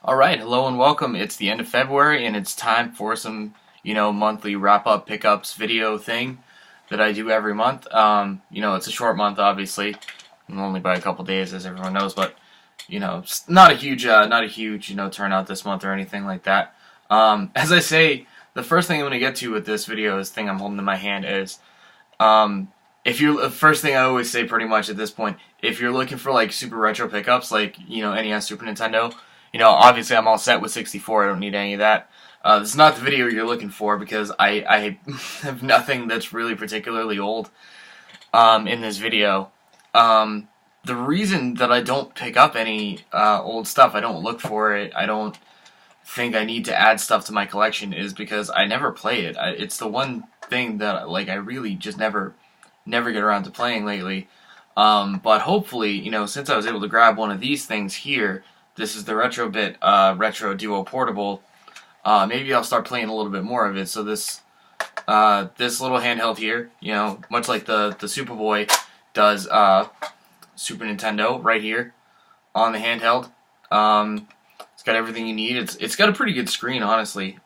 Alright, hello and welcome. It's the end of February and it's time for some, monthly wrap-up pickups video thing that I do every month. It's a short month, obviously, only by a couple days, as everyone knows, but, it's not a huge, turnout this month or anything like that. As I say, the first thing I'm going to get to with this video, this thing I'm holding in my hand is, first thing I always say pretty much at this point, if you're looking for, like, super retro pickups, like, NES, Super Nintendo, obviously I'm all set with 64, I don't need any of that. This is not the video you're looking for because I have nothing that's really particularly old in this video. The reason that I don't pick up any old stuff, I don't look for it, I don't think I need to add stuff to my collection is because I never play it. It's the one thing that I really just never get around to playing lately. But hopefully, since I was able to grab one of these things here, this is the Retrobit Retro Duo Portable. Maybe I'll start playing a little bit more of it. So this little handheld here, much like the Superboy does Super Nintendo right here on the handheld. It's got everything you need. It's got a pretty good screen, honestly.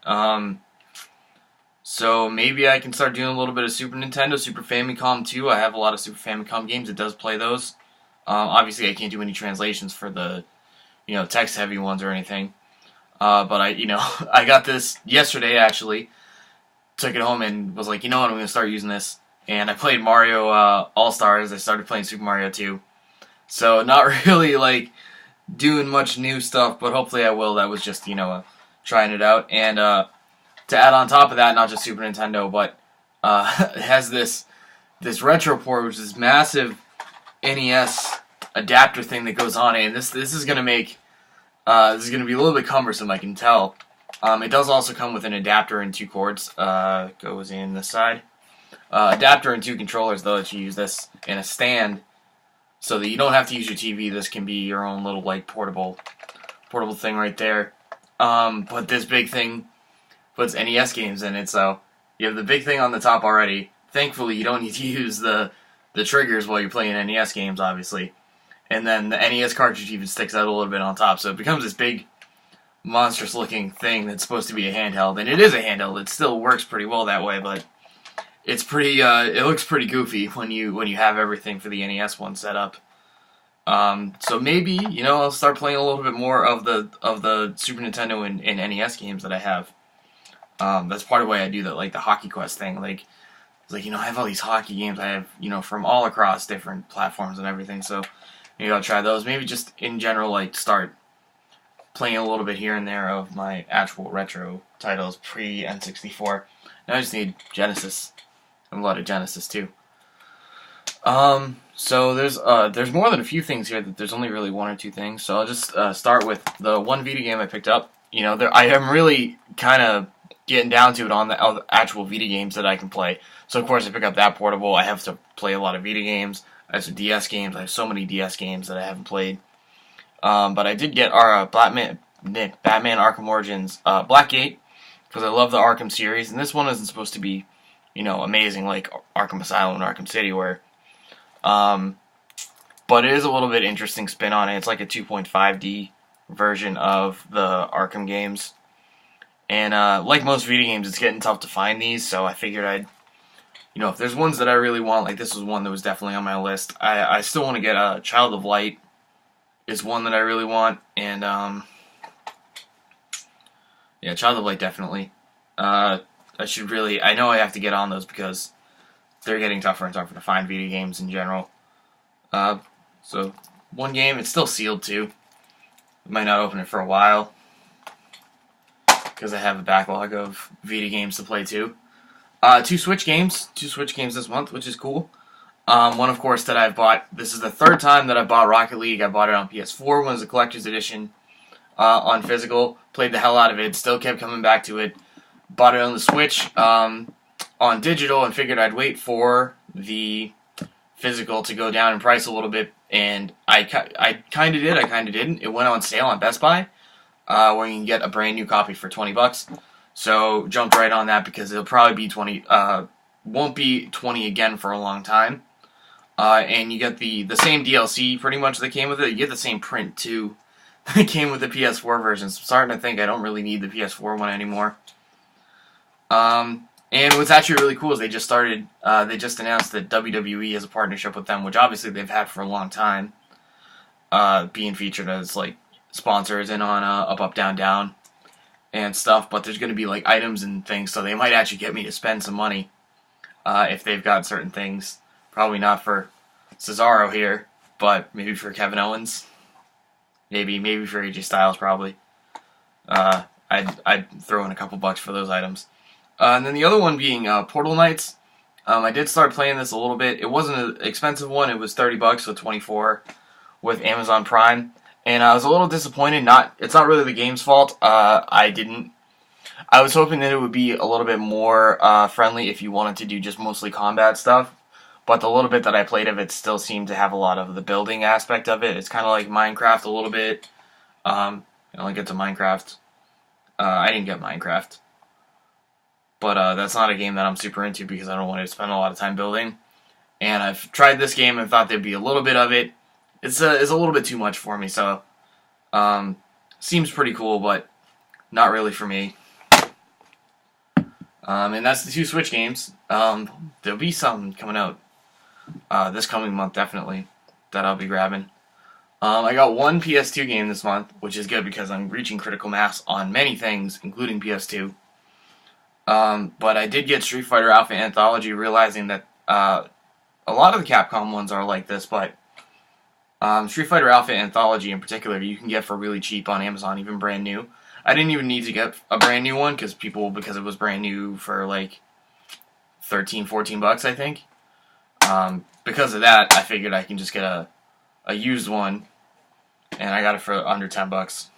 So maybe I can start doing a little bit of Super Nintendo, Super Famicom too. I have a lot of Super Famicom games. It does play those. Obviously, I can't do any translations for the text-heavy ones or anything. But I got this yesterday, actually. Took it home and was like, I'm going to start using this. And I played Mario All Stars. I started playing Super Mario 2. So not really, doing much new stuff, but hopefully I will. That was just, trying it out. And to add on top of that, not just Super Nintendo, but it has this retro port, which is massive NES adapter thing that goes on it, and this is gonna make this is gonna be a little bit cumbersome, I can tell. It does also come with an adapter and 2 cords. Goes in this side. Adapter and 2 controllers, though, that you use this in a stand, so that you don't have to use your TV. This can be your own little portable thing right there. But this big thing puts NES games in it, so you have the big thing on the top already. Thankfully, you don't need to use the triggers while you're playing NES games, obviously. And then the NES cartridge even sticks out a little bit on top, so it becomes this big, monstrous-looking thing that's supposed to be a handheld. And it is a handheld. It still works pretty well that way, but it's pretty. It looks pretty goofy when you have everything for the NES one set up. So maybe I'll start playing a little bit more of the Super Nintendo and NES games that I have. That's part of why I do that, the Hockey Quest thing. I have all these hockey games I have, from all across different platforms and everything. So maybe I'll try those. Maybe just in general, start playing a little bit here and there of my actual retro titles pre-N64. Now I just need Genesis. I have a lot of Genesis too. So there's more than a few things here. That there's only really 1 or 2 things. So I'll just start with the one Vita game I picked up. I am really kind of getting down to it on the actual Vita games that I can play. So of course I pick up that portable. I have to play a lot of Vita games. I have some DS games. I have so many DS games that I haven't played. But I did get our Batman Arkham Origins Blackgate because I love the Arkham series, and this one isn't supposed to be, amazing like Arkham Asylum and Arkham City were. But it is a little bit interesting spin on it. It's like a 2.5D version of the Arkham games. And like most Vita games, it's getting tough to find these, so I figured I'd, if there's ones that I really want, like this was one that was definitely on my list. I still want to get Child of Light is one that I really want, and yeah, Child of Light definitely. I know I have to get on those because they're getting tougher and tougher to find Vita games in general. So one game, it's still sealed too. I might not open it for a while because I have a backlog of Vita games to play too. 2 Switch games this month, which is cool. One, of course, that I've bought. This is the 3rd time that I bought Rocket League. I bought it on PS4 when it was a collector's edition on physical. Played the hell out of it. Still kept coming back to it. Bought it on the Switch on digital and figured I'd wait for the physical to go down in price a little bit. And I kind of did. I kind of didn't. It went on sale on Best Buy, where you can get a brand new copy for $20. So jumped right on that because it'll probably be 20. Won't be 20 again for a long time. And you get the same DLC pretty much that came with it. You get the same print too that came with the PS4 version. So I'm starting to think I don't really need the PS4 one anymore. And what's actually really cool is they just announced that WWE has a partnership with them, which obviously they've had for a long time, being featured as like sponsors and on Up Up Down Down and stuff. But there's going to be like items and things, so they might actually get me to spend some money if they've got certain things. Probably not for Cesaro here, but maybe for Kevin Owens, maybe for AJ Styles, probably. I'd throw in a couple bucks for those items. And then the other one being Portal Knights. I did start playing this a little bit. It wasn't an expensive one. It was $30, so $24 with Amazon Prime. And I was a little disappointed. It's not really the game's fault. I was hoping that it would be a little bit more friendly if you wanted to do just mostly combat stuff. But the little bit that I played of it still seemed to have a lot of the building aspect of it. It's kind of like Minecraft a little bit. I only get to Minecraft. I didn't get Minecraft. But that's not a game that I'm super into because I don't want to spend a lot of time building. And I've tried this game and thought there'd be a little bit of it. It's a little bit too much for me, so seems pretty cool, but not really for me. And that's the two Switch games. There'll be some coming out this coming month, definitely, that I'll be grabbing. I got one PS2 game this month, which is good because I'm reaching critical mass on many things, including PS2. But I did get Street Fighter Alpha Anthology, realizing that a lot of the Capcom ones are like this, but Street Fighter Alpha Anthology in particular you can get for really cheap on Amazon, even brand new. I didn't even need to get a brand new one because it was brand new for like $13-14, I think. Because of that, I figured I can just get a used one, and I got it for under $10.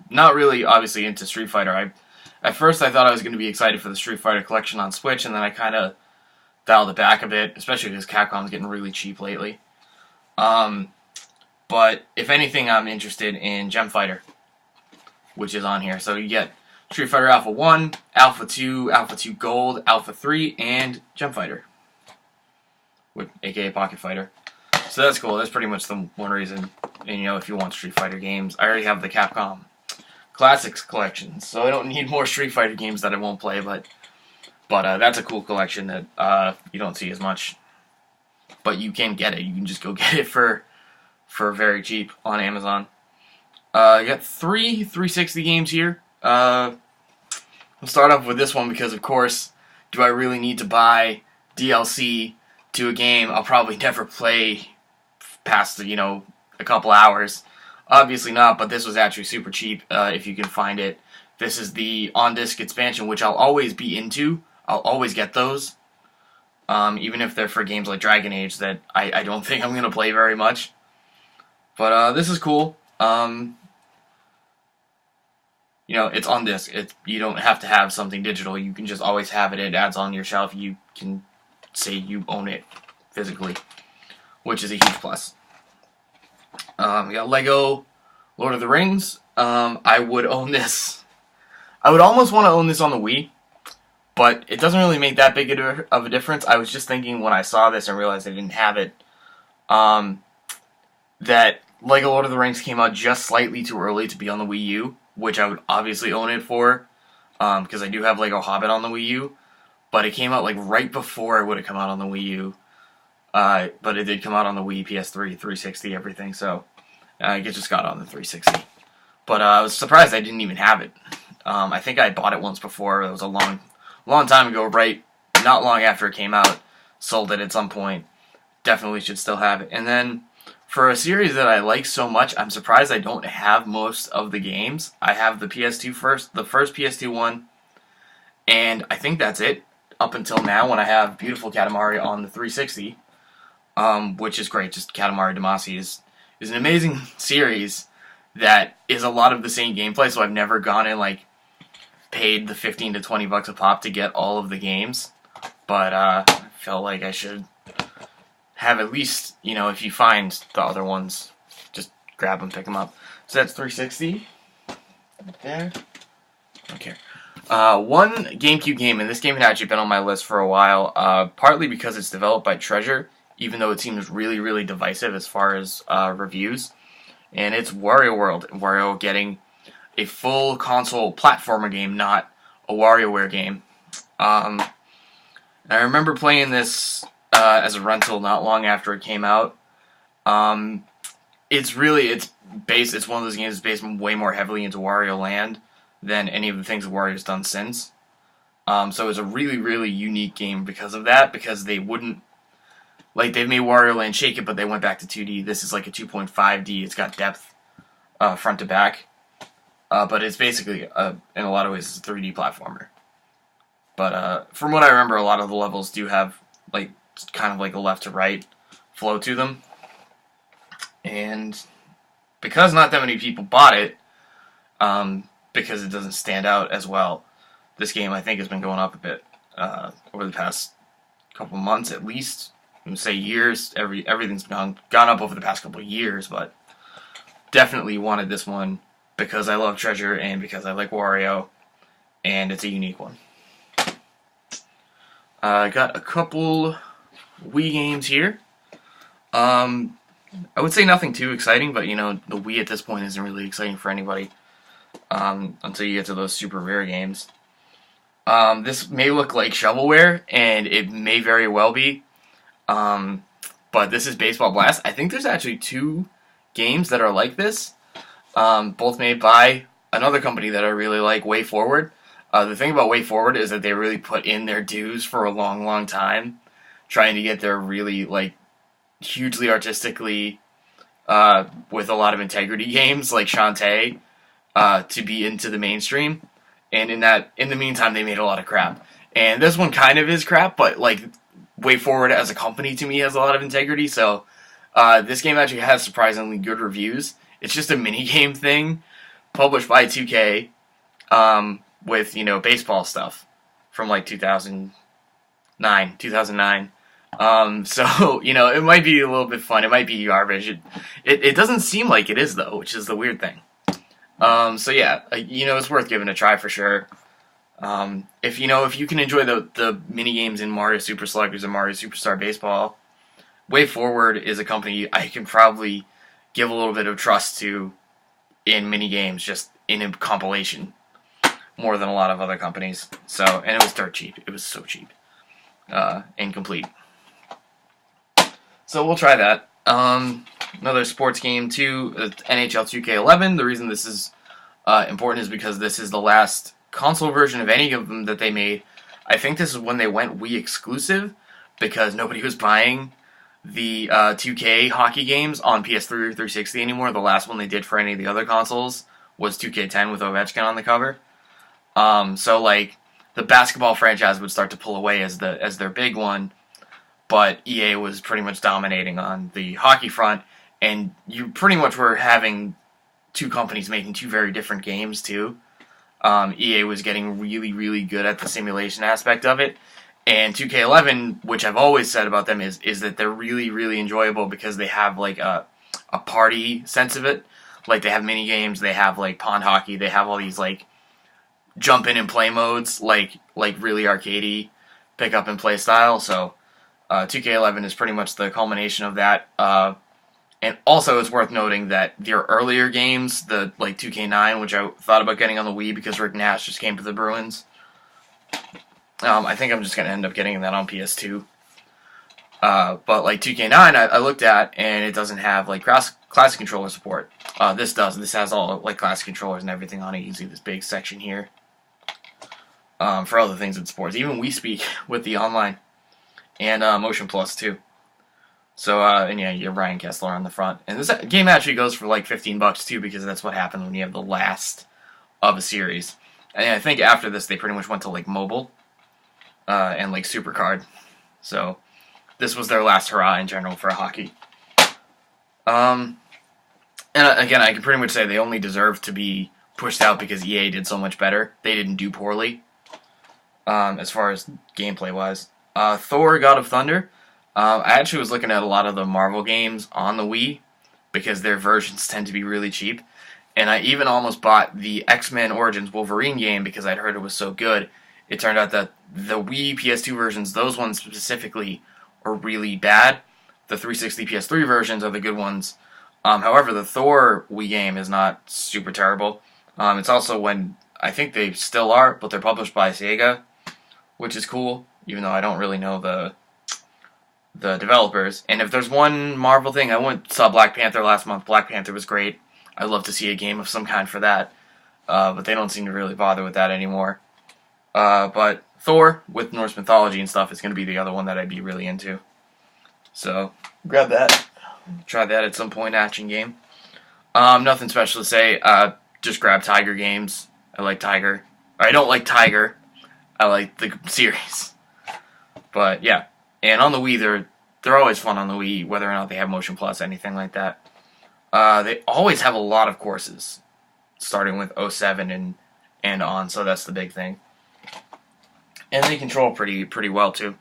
Not really, obviously, into Street Fighter. At first, I thought I was going to be excited for the Street Fighter collection on Switch, and then I kind of dialed it back a bit, especially because Capcom's getting really cheap lately. But if anything, I'm interested in Gem Fighter, which is on here. So you get Street Fighter Alpha 1, Alpha 2, Alpha 2 Gold, Alpha 3, and Gem Fighter, aka Pocket Fighter. So that's cool. That's pretty much the one reason. And if you want Street Fighter games, I already have the Capcom Classics collection, so I don't need more Street Fighter games that I won't play, but that's a cool collection that you don't see as much. But you can get it. You can just go get it for very cheap on Amazon. I got 3 360 games here. I'll start off with this one because, of course, do I really need to buy DLC to a game I'll probably never play past a couple hours? Obviously not, but this was actually super cheap if you can find it. This is the on-disc expansion, which I'll always be into. I'll always get those, even if they're for games like Dragon Age that I don't think I'm going to play very much. But this is cool. It's on disc. You don't have to have something digital. You can just always have it. It adds on your shelf. You can say you own it physically, which is a huge plus. We got Lego Lord of the Rings. I would own this. I would almost want to own this on the Wii, but it doesn't really make that big of a difference. I was just thinking when I saw this and realized I didn't have it, that Lego Lord of the Rings came out just slightly too early to be on the Wii U, which I would obviously own it for, because I do have Lego Hobbit on the Wii U, but it came out like right before it would have come out on the Wii U. But it did come out on the Wii, PS3, 360, everything, so it just got on the 360. But I was surprised I didn't even have it. I think I bought it once before. It was a long time ago, right? Not long after it came out. Sold it at some point. Definitely should still have it. And then, for a series that I like so much, I'm surprised I don't have most of the games. I have the PS2 first, the first PS2 one, and I think that's it up until now when I have Beautiful Katamari on the 360. Which is great. Just Katamari Damacy is an amazing series that is a lot of the same gameplay, so I've never gone and paid the $15 to $20 a pop to get all of the games. But I felt like I should have at least, if you find the other ones, just grab them, pick them up. So that's 360. Right there. Okay. One GameCube game, and this game had actually been on my list for a while, partly because it's developed by Treasure, even though it seems really, really divisive as far as reviews and it's Wario World. Wario getting a full console platformer game, not a WarioWare game. I remember playing this as a rental not long after it came out. It's one of those games that's based way more heavily into Wario Land than any of the things that Wario's done since. So it's a really, really unique game because of that, because they wouldn't, like, they've made Wario Land shake it, but they went back to 2D. This is like a 2.5D. It's got depth front to back. But it's basically, in a lot of ways, it's a 3D platformer. But from what I remember, a lot of the levels do have, like, kind of like a left to right flow to them. And because not that many people bought it, because it doesn't stand out as well, this game, I think, has been going up a bit over the past couple months, at least. I would say years. Everything's gone up over the past couple of years, but definitely wanted this one because I love Treasure and because I like Wario, and it's a unique one. I got a couple Wii games here. I would say nothing too exciting, but, you know, the Wii at this point isn't really exciting for anybody until you get to those super rare games. This may look like shovelware, and it may very well be, but this is Baseball Blast. I think there's actually 2 games that are like this, both made by another company that I really like, Way Forward. The thing about Way Forward is that they really put in their dues for a long, long time, trying to get their really, like, hugely artistically, with a lot of integrity games like Shantae, to be into the mainstream. And in the meantime, they made a lot of crap. And this one kind of is crap, but, like, Way Forward as a company to me has a lot of integrity. So this game actually has surprisingly good reviews. It's just a minigame thing published by 2K, with, you know, baseball stuff from, like, 2009. So, you know, it might be a little bit fun. It might be garbage. It doesn't seem like it is, though, which is the weird thing. So yeah, you know, it's worth giving a try for sure. If you can enjoy the mini games in Mario Super Selectors and Mario Superstar Baseball, Way Forward is a company I can probably give a little bit of trust to in mini games, just in a compilation, more than a lot of other companies. So, and it was dirt cheap. It was so cheap, and complete. So we'll try that. Another sports game too, NHL 2K11. The reason this is important is because this is the last console version of any of them that they made. I think this is when they went Wii exclusive, because nobody was buying the 2K hockey games on PS3 or 360 anymore. The last one they did for any of the other consoles was 2K10 with Ovechkin on the cover. So, like, the basketball franchise would start to pull away as their big one, but EA was pretty much dominating on the hockey front, and you pretty much were having 2 companies making 2 very different games too. EA was getting really, really good at the simulation aspect of it, and 2K11, which I've always said about them, is that they're really, really enjoyable because they have, like, a party sense of it. Like, they have mini games, they have, like, pond hockey, they have all these, like, jump in and play modes, like really arcadey pick up and play style. So 2K11 is pretty much the culmination of that. And also, it's worth noting that their earlier games, the, like, 2K9, which I thought about getting on the Wii because Rick Nash just came to the Bruins. I think I'm just going to end up getting that on PS2. But, like, 2K9, I looked at, and it doesn't have, like, classic controller support. This does. This has all, like, classic controllers and everything on it. You can see this big section here. For other things it supports. Even WeSpeak with the online. And Motion Plus, too. So, and yeah, you have Ryan Kessler on the front. And this game actually goes for like $15 too, because that's what happens when you have the last of a series. And I think after this, they pretty much went to like mobile, and like SuperCard. So, this was their last hurrah in general for hockey. And again, I can pretty much say they only deserve to be pushed out because EA did so much better. They didn't do poorly, as far as gameplay-wise. Thor God of Thunder. I actually was looking at a lot of the Marvel games on the Wii, because their versions tend to be really cheap. And I even almost bought the X-Men Origins Wolverine game because I'd heard it was so good. It turned out that the Wii PS2 versions, those ones specifically, are really bad. The 360 PS3 versions are the good ones. However, the Thor Wii game is not super terrible. It's also I think they still are, but they're published by Sega, which is cool, even though I don't really know the developers. And if there's one Marvel thing, saw Black Panther last month. Black Panther was great. I'd love to see a game of some kind for that, but they don't seem to really bother with that anymore. But Thor, with Norse mythology and stuff, is going to be the other one that I'd be really into. So, grab that. Try that at some point, action game. Nothing special to say. Just grab Tiger games. I like Tiger. I don't like Tiger. I like the series. But, yeah. And on the Wii, they're always fun on the Wii, whether or not they have Motion Plus, anything like that. They always have a lot of courses, starting with 07 and on, so that's the big thing. And they control pretty well, too.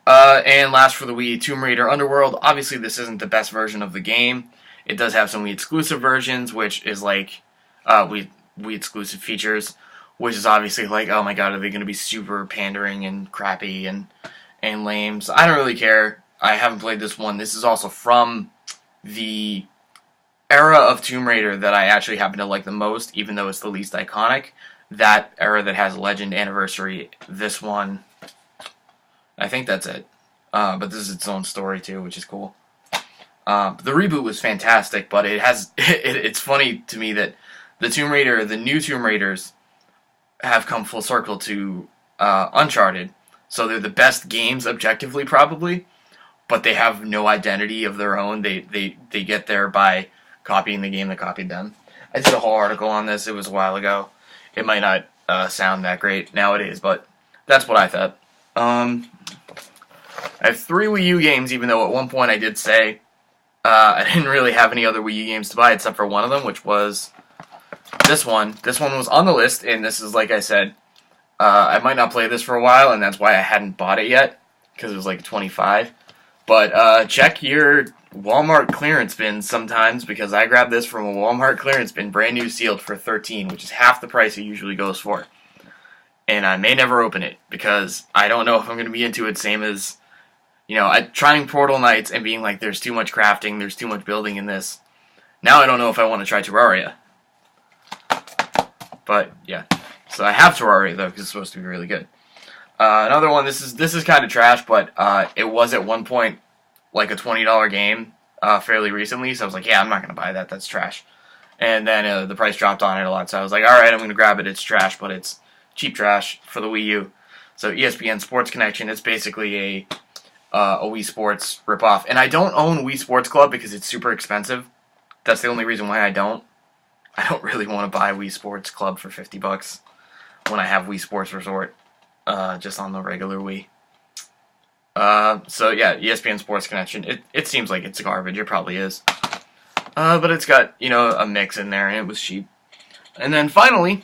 And last for the Wii, Tomb Raider Underworld. Obviously, this isn't the best version of the game. It does have some Wii exclusive versions, which is like Wii exclusive features, which is obviously like, oh my god, are they going to be super pandering and crappy and lame? So I don't really care. I haven't played this one. This is also from the era of Tomb Raider that I actually happen to like the most, even though it's the least iconic. That era that has Legend Anniversary. This one, I think that's it. But this is its own story too, which is cool. The reboot was fantastic, but it's funny to me that the new Tomb Raiders have come full circle to Uncharted. So they're the best games objectively, probably, but they have no identity of their own. They get there by copying the game that copied them. I did a whole article on this. It was a while ago. It might not sound that great nowadays, but that's what I thought. I have 3 Wii U games, even though at one point I did say I didn't really have any other Wii U games to buy except for one of them, which was this one. This one was on the list, and this is, like I said, I might not play this for a while, and that's why I hadn't bought it yet, because it was like $25. But check your Walmart clearance bins sometimes, because I grabbed this from a Walmart clearance bin, brand new sealed, for $13, which is half the price it usually goes for. And I may never open it, because I don't know if I'm going to be into it, same as, trying Portal Knights and being like, there's too much crafting, there's too much building in this. Now I don't know if I want to try Terraria. But, yeah. So I have Terraria, though, because it's supposed to be really good. Another one, this is kind of trash, but it was at one point like a $20 game fairly recently, so I was like, yeah, I'm not going to buy that, that's trash. And then the price dropped on it a lot, so I was like, alright, I'm going to grab it, it's trash, but it's cheap trash for the Wii U. So ESPN Sports Connection, it's basically a Wii Sports ripoff. And I don't own Wii Sports Club because it's super expensive. That's the only reason why I don't. I don't really want to buy Wii Sports Club for $50 when I have Wii Sports Resort just on the regular Wii. So yeah, ESPN Sports Connection. It seems like it's garbage. It probably is. But it's got, a mix in there, and it was cheap. And then finally,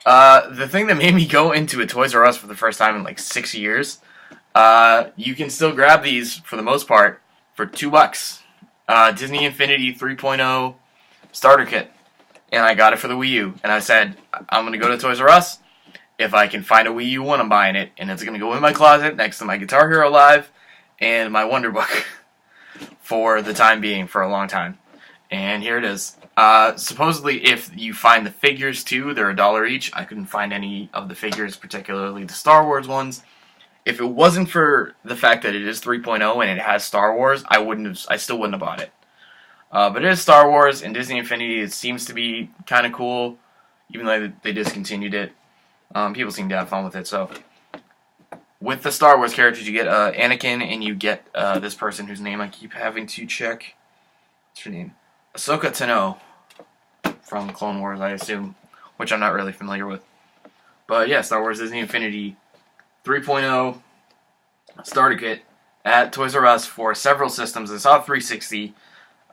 the thing that made me go into a Toys R Us for the first time in like 6 years, you can still grab these, for the most part, for $2. Disney Infinity 3.0 starter kit. And I got it for the Wii U. And I said, I'm going to go to Toys R Us. If I can find a Wii U one, I'm buying it. And it's going to go in my closet next to my Guitar Hero Live and my Wonder Book for the time being, for a long time. And here it is. Supposedly, if you find the figures too, they're $1 each. I couldn't find any of the figures, particularly the Star Wars ones. If it wasn't for the fact that it is 3.0 and it has Star Wars, I still wouldn't have bought it. But it is Star Wars, and Disney Infinity, it seems to be kind of cool, even though they discontinued it. People seem to have fun with it, so. With the Star Wars characters, you get Anakin, and you get this person whose name I keep having to check. What's her name? Ahsoka Tano, from Clone Wars, I assume, which I'm not really familiar with. But yeah, Star Wars Disney Infinity 3.0 starter kit at Toys R Us for several systems. I saw 360.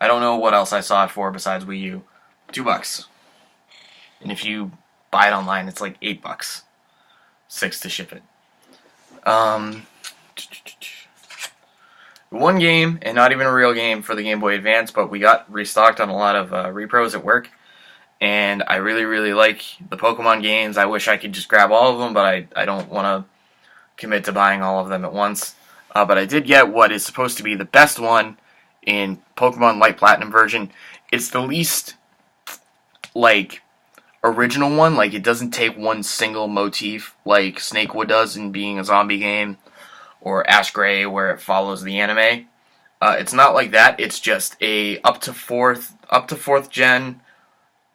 I don't know what else I saw it for besides Wii U. $2. And if you buy it online, it's like $8. $6 to ship it. One game, and not even a real game, for the Game Boy Advance, but we got restocked on a lot of repros at work. And I really, really like the Pokemon games. I wish I could just grab all of them, but I don't want to commit to buying all of them at once. But I did get what is supposed to be the best one in Pokemon Light Platinum version. it's the least, like, original one. Like, it doesn't take one single motif like Snakewood does in being a zombie game, or Ash Gray where it follows the anime. It's not like that. It's just a up to fourth gen,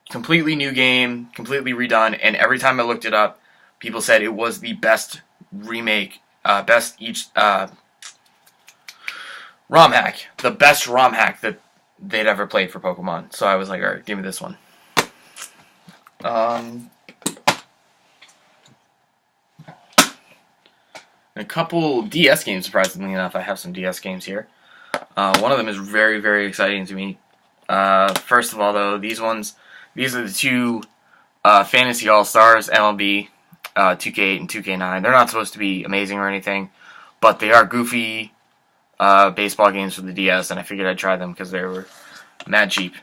completely new game, completely redone. And every time I looked it up, people said it was the best remake, ROM hack, the best ROM hack that they'd ever played for Pokemon. So I was like, all right, give me this one. A couple DS games, surprisingly enough. I have some DS games here. One of them is very, very exciting to me. First of all, though, these are the two Fantasy All Stars, MLB 2K8 and 2K9. They're not supposed to be amazing or anything, but they are goofy baseball games for the DS, and I figured I'd try them because they were mad cheap.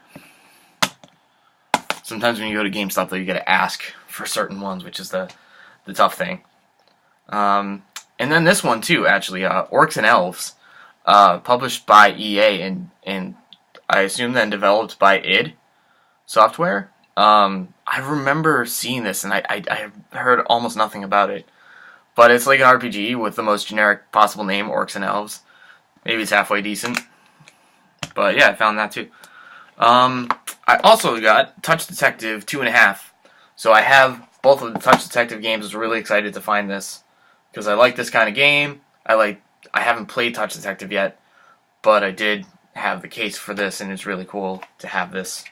Sometimes when you go to GameStop, though, you gotta ask for certain ones, which is the tough thing. And then this one, too, actually, Orcs and Elves, published by EA, and I assume then developed by id Software. I remember seeing this, and I heard almost nothing about it. But it's like an RPG with the most generic possible name, Orcs and Elves. Maybe it's halfway decent. But yeah, I found that too. I also got Touch Detective 2.5. So I have both of the Touch Detective games. I was really excited to find this, because I like this kind of game. I haven't played Touch Detective yet, but I did have the case for this, and it's really cool to have this.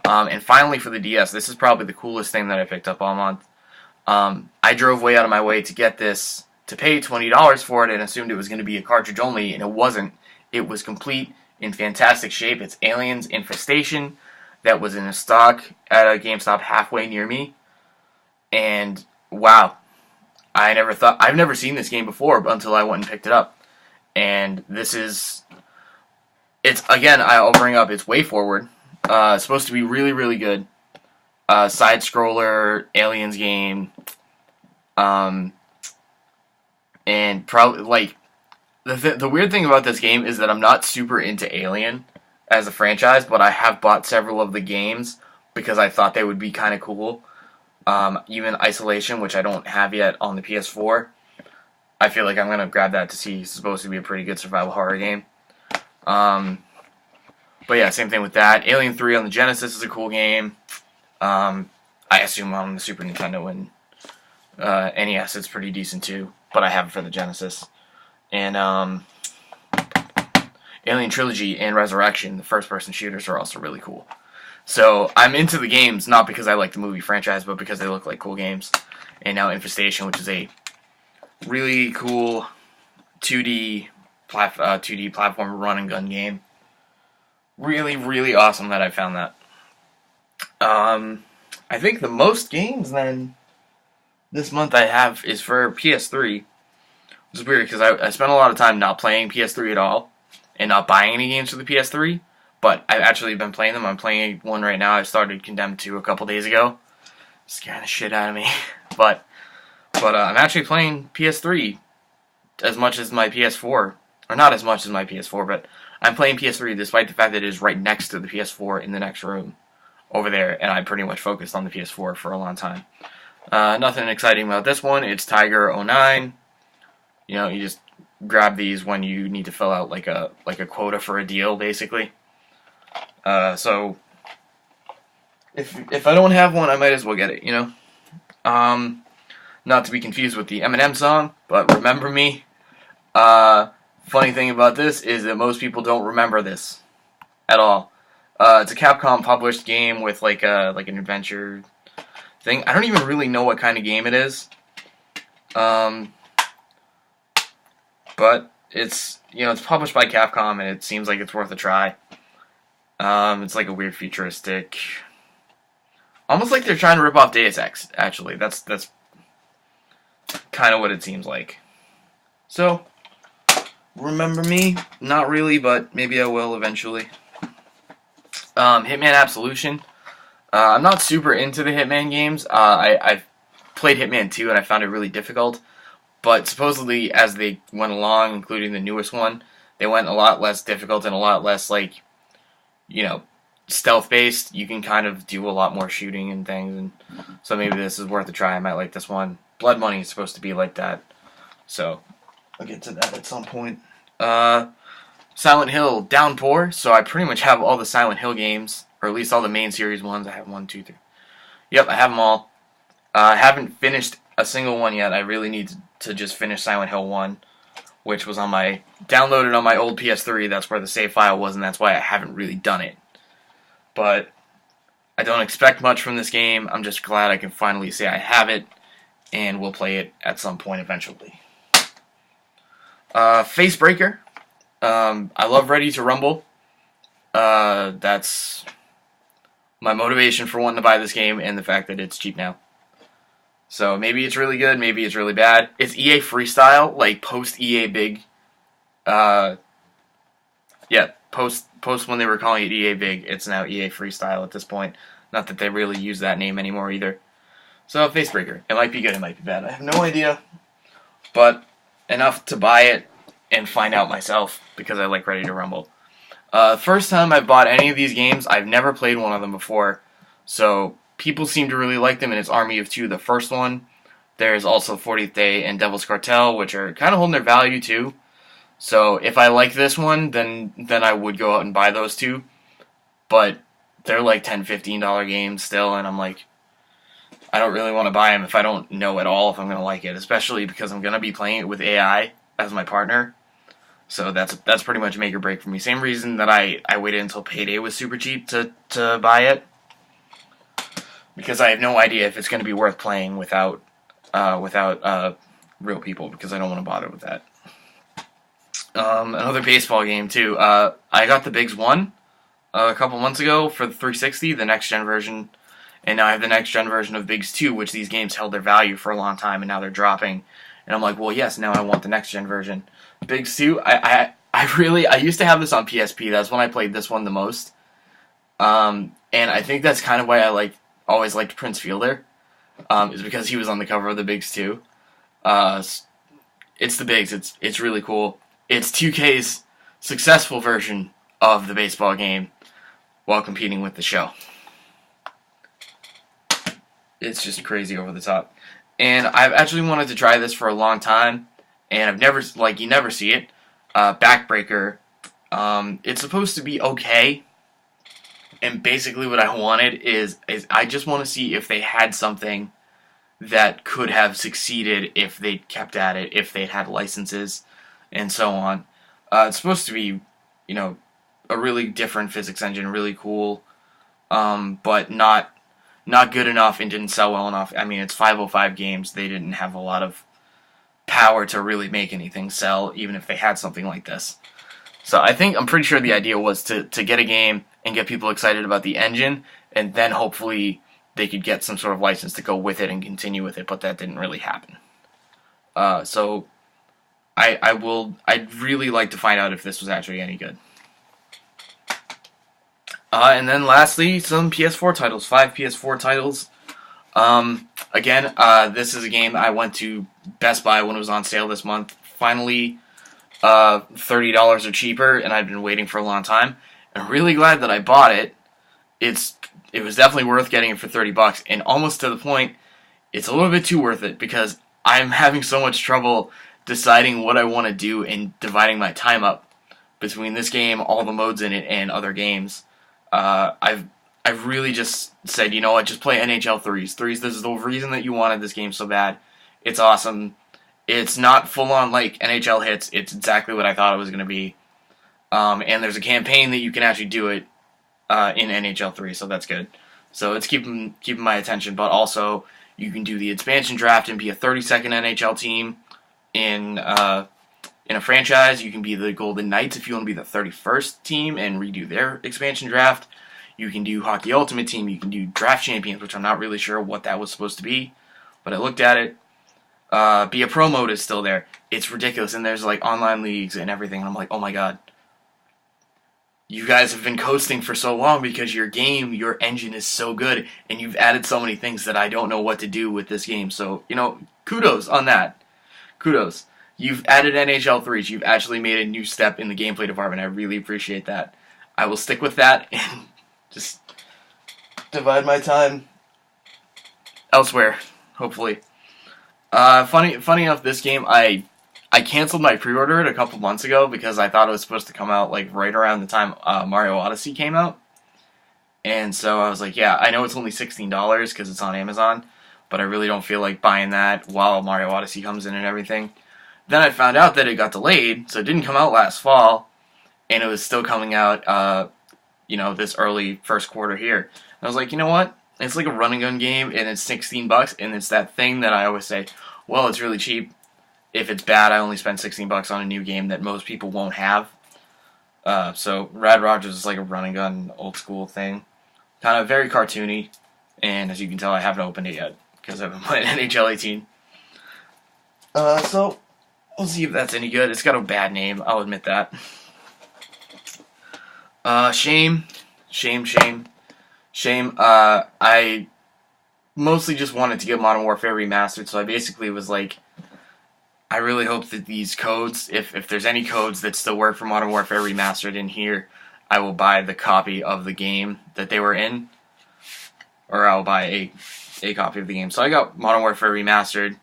And finally for the DS, this is probably the coolest thing that I picked up all month. I drove way out of my way to get this, to pay $20 for it, and assumed it was going to be a cartridge only, and it wasn't. It was complete, in fantastic shape. It's Aliens Infestation, that was in a stock at a GameStop halfway near me. And wow, I've never seen this game before until I went and picked it up. And it's again, I'll bring up, it's WayForward. It's supposed to be really, really good. Side-scroller, Aliens game. And probably, like, the weird thing about this game is that I'm not super into Alien as a franchise, but I have bought several of the games because I thought they would be kind of cool. Even Isolation, which I don't have yet on the PS4. I feel like I'm going to grab that to see. It's supposed to be a pretty good survival horror game. But yeah, same thing with that. Alien 3 on the Genesis is a cool game. I assume on the Super Nintendo and NES it's pretty decent too, but I have it for the Genesis. And Alien Trilogy and Resurrection, the first-person shooters, are also really cool. So I'm into the games, not because I like the movie franchise, but because they look like cool games. And now Infestation, which is a really cool 2D platform run and gun game. Really, really awesome that I found that. I think the most games then this month I have is for PS3. Which is weird because I spent a lot of time not playing PS3 at all and not buying any games for the PS3. But I've actually been playing them. I'm playing one right now. I started Condemned 2 a couple days ago. Scaring the shit out of me. But I'm actually playing PS3 as much as my PS4. Or not as much as my PS4, but I'm playing PS3 despite the fact that it is right next to the PS4 in the next room over there, and I pretty much focused on the PS4 for a long time. Nothing exciting about this one. It's Tiger 09. You know, you just grab these when you need to fill out like a quota for a deal, basically. So if I don't have one, I might as well get it, you know. Not to be confused with the Eminem song, but Remember Me. Funny thing about this is that most people don't remember this at all. It's a Capcom published game with like an adventure thing. I don't even really know what kind of game it is. But it's, you know, it's published by Capcom and it seems like it's worth a try. It's like a weird futuristic, almost like they're trying to rip off Deus Ex, actually. That's kind of what it seems like. So, Remember Me? Not really, but maybe I will eventually. Hitman Absolution. I'm not super into the Hitman games. I've played Hitman 2 and I found it really difficult. But supposedly, as they went along, including the newest one, they went a lot less difficult and a lot less, like, you know, stealth-based, you can kind of do a lot more shooting and things, and so maybe this is worth a try. I might like this one. Blood Money is supposed to be like that, so I'll get to that at some point. Silent Hill Downpour, so I pretty much have all the Silent Hill games, or at least all the main series ones. I have 1, 2, 3. Yep, I have them all. I haven't finished a single one yet. I really need to just finish Silent Hill 1, which was downloaded on my old PS3. That's where the save file was, and that's why I haven't really done it. But I don't expect much from this game. I'm just glad I can finally say I have it, and we'll play it at some point eventually. Facebreaker. I love Ready to Rumble. That's my motivation for wanting to buy this game, and the fact that it's cheap now. So maybe it's really good, maybe it's really bad. It's EA Freestyle, like post EA Big. Post when they were calling it EA Big, it's now EA Freestyle at this point. Not that they really use that name anymore either. So Facebreaker, it might be good, it might be bad. I have no idea, but enough to buy it and find out myself because I like Ready to Rumble. First time I bought any of these games, I've never played one of them before, so people seem to really like them, and it's Army of Two, the first one. There's also 40th Day and Devil's Cartel, which are kind of holding their value too. So if I like this one, then I would go out and buy those two. But they're like $10, $15 games still, and I'm like, I don't really want to buy them if I don't know at all if I'm going to like it, especially because I'm going to be playing it with AI as my partner. So that's pretty much make or break for me. Same reason that I waited until Payday was super cheap to buy it. Because I have no idea if it's going to be worth playing without real people, because I don't want to bother with that. Another baseball game, too. I got the Bigs 1 a couple months ago for the 360, the next-gen version, and now I have the next-gen version of Bigs 2, which these games held their value for a long time, and now they're dropping. And I'm like, well, yes, now I want the next-gen version. Bigs 2, I used to have this on PSP. That's when I played this one the most. And I think that's kind of why I always liked Prince Fielder, is because he was on the cover of the Bigs 2. It's the Bigs. It's really cool. It's 2K's successful version of the baseball game while competing with the show. It's just crazy over the top. And I've actually wanted to try this for a long time, and I've never, you never see it. Backbreaker. It's supposed to be okay. And basically what I wanted is I just want to see if they had something that could have succeeded if they kept at it, if they'd had licenses, and so on. It's supposed to be, a really different physics engine, really cool, but not good enough and didn't sell well enough. I mean, it's 505 Games. They didn't have a lot of power to really make anything sell, even if they had something like this. So I'm pretty sure the idea was to get a game and get people excited about the engine, and then hopefully they could get some sort of license to go with it and continue with it, but that didn't really happen. So I'd really like to find out if this was actually any good. And then lastly, some PS4 titles, 5 PS4 titles. Again, this is a game I went to Best Buy when it was on sale this month. Finally, $30 or cheaper, and I've been waiting for a long time. I'm really glad that I bought it. It was definitely worth getting it for $30, and almost to the point, it's a little bit too worth it, because I'm having so much trouble deciding what I want to do and dividing my time up between this game, all the modes in it, and other games. I've really just said, you know what, just play NHL 3s. 3s, this is the reason that you wanted this game so bad. It's awesome. It's not full-on like NHL hits. It's exactly what I thought it was going to be. And there's a campaign that you can actually do it in NHL 3, so that's good. So it's keeping my attention, but also you can do the expansion draft and be a 32nd NHL team in a franchise. You can be the Golden Knights if you want to be the 31st team and redo their expansion draft. You can do Hockey Ultimate Team. You can do Draft Champions, which I'm not really sure what that was supposed to be, but I looked at it. Be a Pro mode is still there. It's ridiculous, and there's online leagues and everything, and I'm like, oh my god. You guys have been coasting for so long because your engine is so good, and you've added so many things that I don't know what to do with this game. So, kudos on that. Kudos. You've added NHL 3s. You've actually made a new step in the gameplay department. I really appreciate that. I will stick with that, and Just divide my time elsewhere, hopefully. Funny enough, this game, I canceled my pre-order it a couple months ago because I thought it was supposed to come out like right around the time Mario Odyssey came out. And so I was like, yeah, I know it's only $16 because it's on Amazon, but I really don't feel like buying that while Mario Odyssey comes in and everything. Then I found out that it got delayed, so it didn't come out last fall, and it was still coming out, this early first quarter here. And I was like, you know what? It's like a run and gun game, and it's $16, and it's that thing that I always say, well, it's really cheap. If it's bad, I only spend $16 on a new game that most people won't have. So Rad Rodgers is like a run and gun, old school thing. Kind of very cartoony, and as you can tell, I haven't opened it yet because I've been playing NHL 18. So we'll see if that's any good. It's got a bad name, I'll admit that. Shame. I mostly just wanted to get Modern Warfare Remastered, so I basically was like, I really hope that these codes, if there's any codes that still work for Modern Warfare Remastered in here, I will buy the copy of the game that they were in, or I'll buy a copy of the game. So I got Modern Warfare Remastered,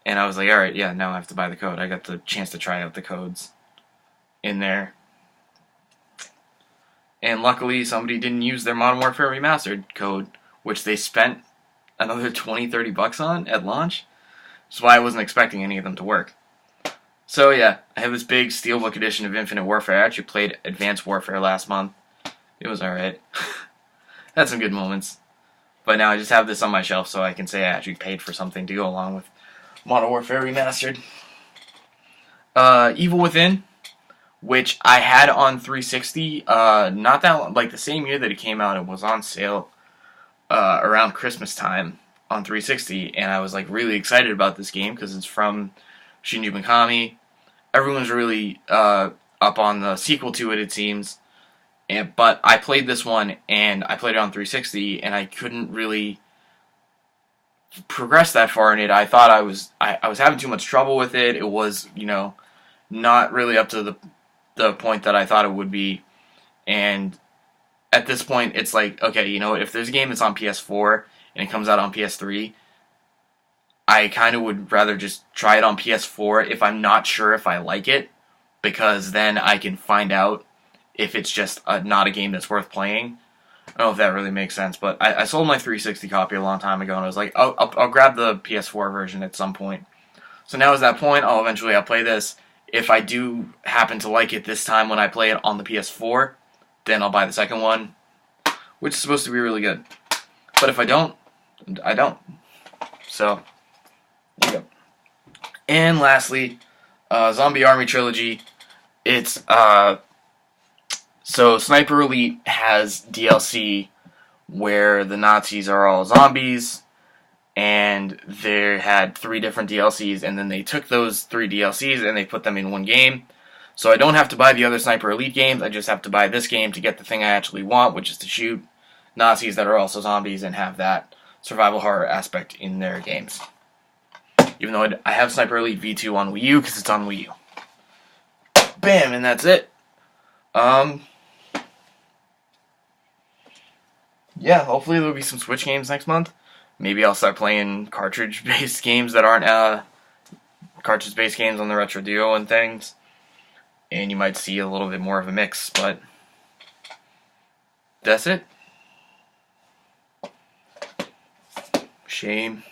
and I was like, alright, yeah, now I have to buy the code. I got the chance to try out the codes in there. And luckily, somebody didn't use their Modern Warfare Remastered code, which they spent another $20-30 on at launch. That's why I wasn't expecting any of them to work. So yeah, I have this big Steelbook edition of Infinite Warfare. I actually played Advanced Warfare last month. It was alright. Had some good moments. But now I just have this on my shelf so I can say I actually paid for something to go along with Modern Warfare Remastered. Evil Within, which I had on 360, not that long, like the same year that it came out. It was on sale around Christmas time on 360, and I was like really excited about this game because it's from Shinji Mikami. Everyone's really up on the sequel to it seems. But I played this one, and I played it on 360, and I couldn't really progress that far in it. I thought I was having too much trouble with it. It was, not really up to the point that I thought it would be. And at this point, it's like, okay, if there's a game that's on PS4 and it comes out on PS3, I kind of would rather just try it on PS4 if I'm not sure if I like it, because then I can find out if it's just not a game that's worth playing. I don't know if that really makes sense, but I sold my 360 copy a long time ago, and I was like, I'll grab the PS4 version at some point. So now is that point. I'll play this. If I do happen to like it this time when I play it on the PS4, then I'll buy the second one, which is supposed to be really good. But if I don't, I don't. So, there you go. And lastly, Zombie Army Trilogy. It's, so Sniper Elite has DLC where the Nazis are all zombies, and they had 3 different DLCs, and then they took those 3 DLCs and they put them in one game. So I don't have to buy the other Sniper Elite games, I just have to buy this game to get the thing I actually want, which is to shoot Nazis that are also zombies and have that survival horror aspect in their games. Even though I have Sniper Elite V2 on Wii U, because it's on Wii U. Bam, and that's it. Yeah, hopefully there'll be some Switch games next month. Maybe I'll start playing cartridge-based games that aren't, cartridge-based games on the Retro Duo and things. And you might see a little bit more of a mix, but that's it. Shame.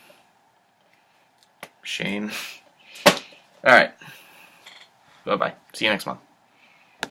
Alright. Bye-bye. See you next month.